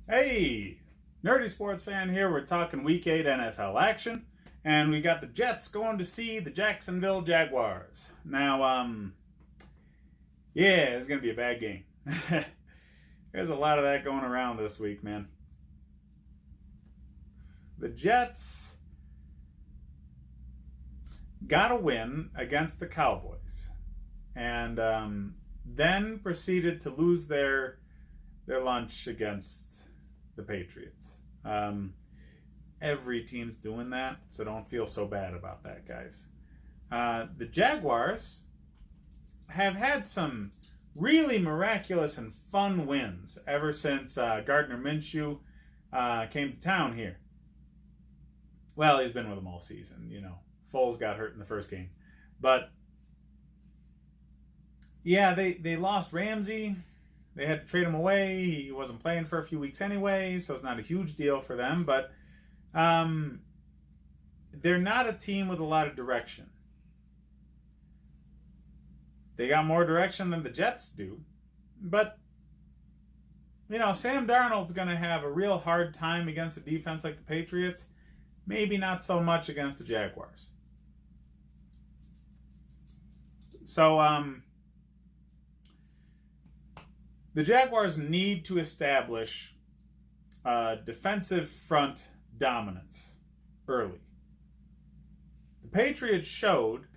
Hey, nerdy sports fan here. We're talking Week 8 NFL action, and we got the Jets going to see the Jacksonville Jaguars. Now, yeah, it's going to be a bad game. There's a lot of that going around this week, man. The Jets got a win against the Cowboys, and then proceeded to lose their lunch against the Patriots. Every team's doing that, so don't feel so bad about that, guys. The Jaguars have had some really miraculous and fun wins ever since Gardner Minshew came to town here. Well, he's been with them all season, you know. Foles got hurt in the first game. But, yeah, they lost Ramsey. They had to trade him away. He wasn't playing for a few weeks anyway, so it's not a huge deal for them. But they're not a team with a lot of direction. They got more direction than the Jets do. But, you know, Sam Darnold's going to have a real hard time against a defense like the Patriots. Maybe not so much against the Jaguars. So, the Jaguars need to establish defensive front dominance early. The Patriots showed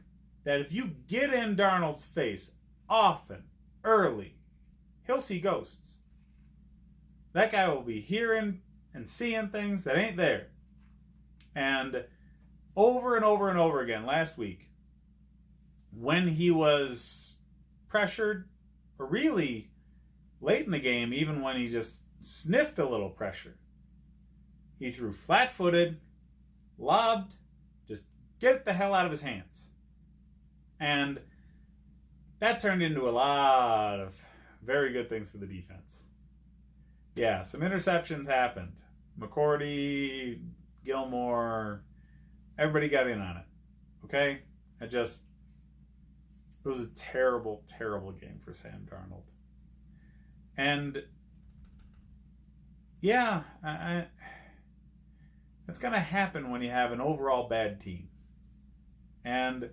that if you get in Darnold's face often, early, he'll see ghosts. That guy will be hearing and seeing things that ain't there. And over and over and over again last week, when he was pressured, or really late in the game, even when he just sniffed a little pressure, he threw flat-footed, lobbed, just get it the hell out of his hands. And that turned into a lot of very good things for the defense. Yeah, some interceptions happened. McCourty, Gilmore, everybody got in on it. Okay? It was a terrible, terrible game for Sam Darnold. And yeah, it's going to happen when you have an overall bad team. And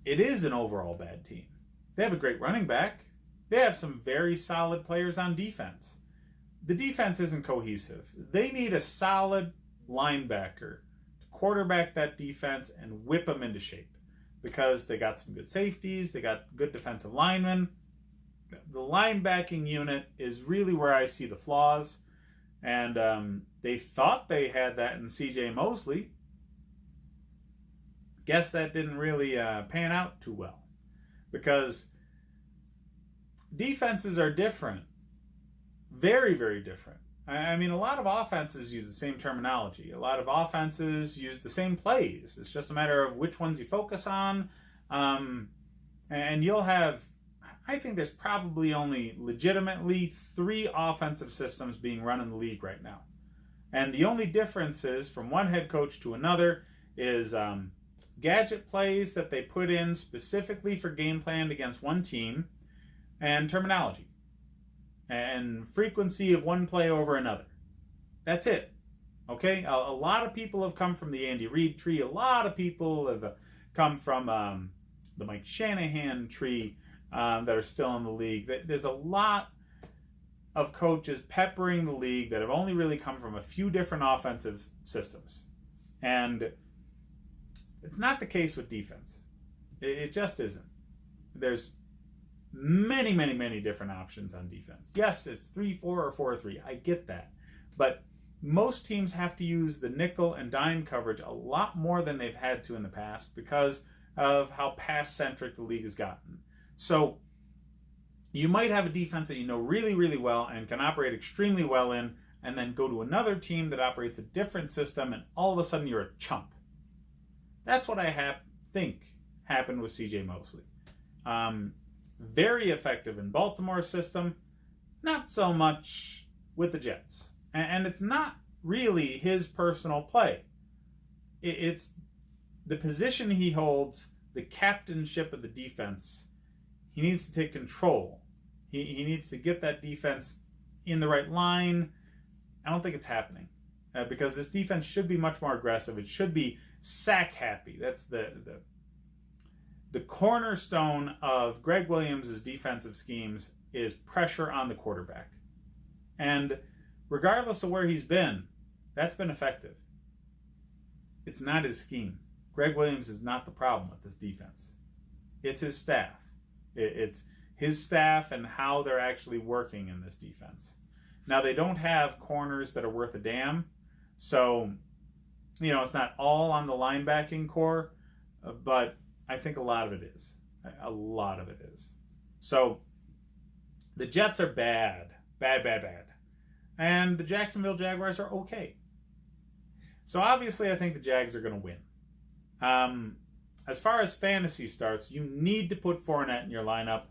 it is an overall bad team. They have a great running back. They have some very solid players on defense. The defense isn't cohesive. They need a solid linebacker to quarterback that defense and whip them into shape, because they got some good safeties. They got good defensive linemen. The linebacking unit is really where I see the flaws. And they thought they had that in C.J. Mosley. Guess that didn't really pan out too well, because defenses are different. Very, very different. I mean, a lot of offenses use the same terminology. A lot of offenses use the same plays. It's just a matter of which ones you focus on. And you'll have, I think there's probably only legitimately 3 offensive systems being run in the league right now. And the only difference is, from one head coach to another, is gadget plays that they put in specifically for game plan against one team, and terminology, and frequency of one play over another. That's it. Okay? A lot of people have come from the Andy Reid tree. A lot of people have come from the Mike Shanahan tree that are still in the league. There's a lot of coaches peppering the league that have only really come from a few different offensive systems. And it's not the case with defense. It just isn't. There's many, many, many different options on defense. Yes, it's 3-4 or 4-3. I get that. But most teams have to use the nickel and dime coverage a lot more than they've had to in the past, because of how pass-centric the league has gotten. So you might have a defense that you know really, really well and can operate extremely well in, and then go to another team that operates a different system, and all of a sudden you're a chump. That's what I think happened with C.J. Mosley. Very effective in Baltimore's system, not so much with the Jets. And it's not really his personal play. It's the position he holds, the captainship of the defense. He needs to take control. He needs to get that defense in the right line. I don't think it's happening because this defense should be much more aggressive. It should be sack happy. That's the cornerstone of Greg Williams' defensive schemes is pressure on the quarterback. And regardless of where he's been, that's been effective. It's not his scheme. Greg Williams is not the problem with this defense. It's his staff. It's his staff and how they're actually working in this defense. Now, they don't have corners that are worth a damn. So, it's not all on the linebacking core, but I think a lot of it is. A lot of it is. So, the Jets are bad. Bad, bad, bad. And the Jacksonville Jaguars are okay. So, obviously, I think the Jags are going to win. As far as fantasy starts, you need to put Fournette in your lineup.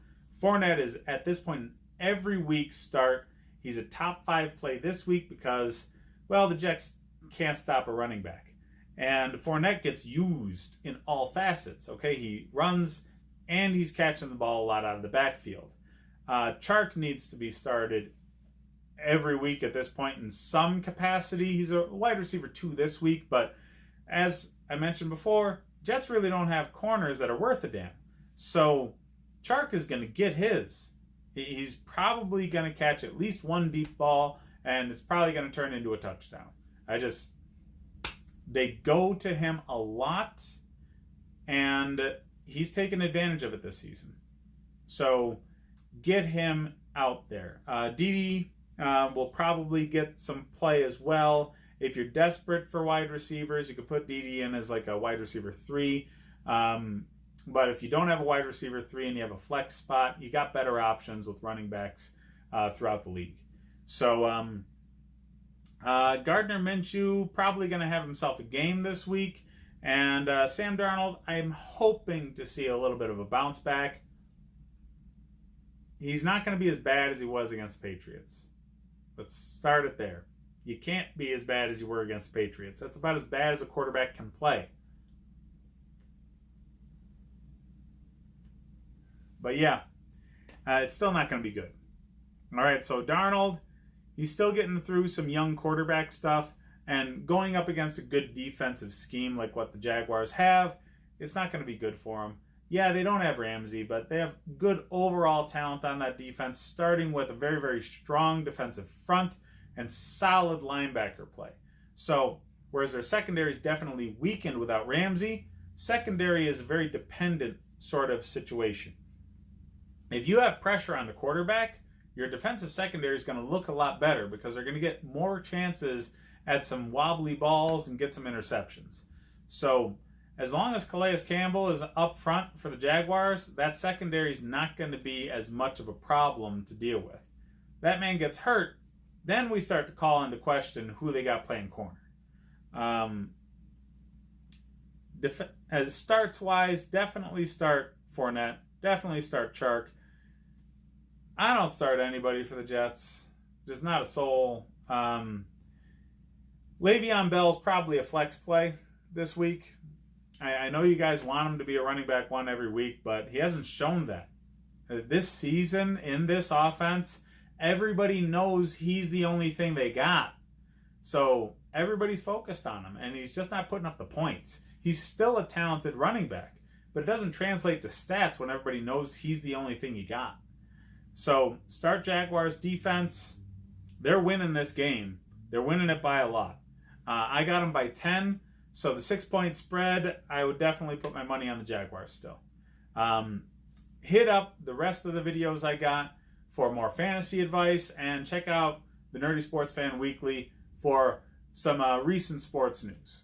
Fournette is, at this point, every week start. He's a top 5 play this week because, the Jets can't stop a running back. And Fournette gets used in all facets. Okay, he runs and he's catching the ball a lot out of the backfield. Chark needs to be started every week at this point in some capacity. He's a wide receiver 2 this week, but as I mentioned before, Jets really don't have corners that are worth a damn. So Chark is going to get his. He's probably going to catch at least one deep ball, and it's probably going to turn into a touchdown. They go to him a lot, and he's taken advantage of it this season. So get him out there. Dede will probably get some play as well. If you're desperate for wide receivers, you could put Dede in as like a wide receiver 3. But if you don't have a wide receiver 3 and you have a flex spot, you got better options with running backs throughout the league. So Gardner Minshew probably going to have himself a game this week. And Sam Darnold, I'm hoping to see a little bit of a bounce back. He's not going to be as bad as he was against the Patriots. Let's start it there. You can't be as bad as you were against the Patriots. That's about as bad as a quarterback can play. But yeah, it's still not going to be good. All right, so Darnold, he's still getting through some young quarterback stuff, and going up against a good defensive scheme like what the Jaguars have, it's not going to be good for him. Yeah, they don't have Ramsey, but they have good overall talent on that defense, starting with a very, very strong defensive front and solid linebacker play. So, whereas their secondary is definitely weakened without Ramsey, secondary is a very dependent sort of situation. If you have pressure on the quarterback, your defensive secondary is going to look a lot better because they're going to get more chances at some wobbly balls and get some interceptions. So, as long as Calais Campbell is up front for the Jaguars, that secondary is not going to be as much of a problem to deal with. That man gets hurt, then we start to call into question who they got playing corner. Starts-wise, definitely start Fournette. Definitely start Chark. I don't start anybody for the Jets. There's not a soul. Le'Veon Bell's probably a flex play this week. I know you guys want him to be a running back 1 every week, but he hasn't shown that. This season, in this offense, everybody knows he's the only thing they got. So everybody's focused on him, and he's just not putting up the points. He's still a talented running back, but it doesn't translate to stats when everybody knows he's the only thing you got. So start Jaguars defense. They're winning this game. They're winning it by a lot. I got them by 10. So the 6-point spread, I would definitely put my money on the Jaguars still. Hit up the rest of the videos I got for more fantasy advice, and check out the Nerdy Sports Fan Weekly for some recent sports news.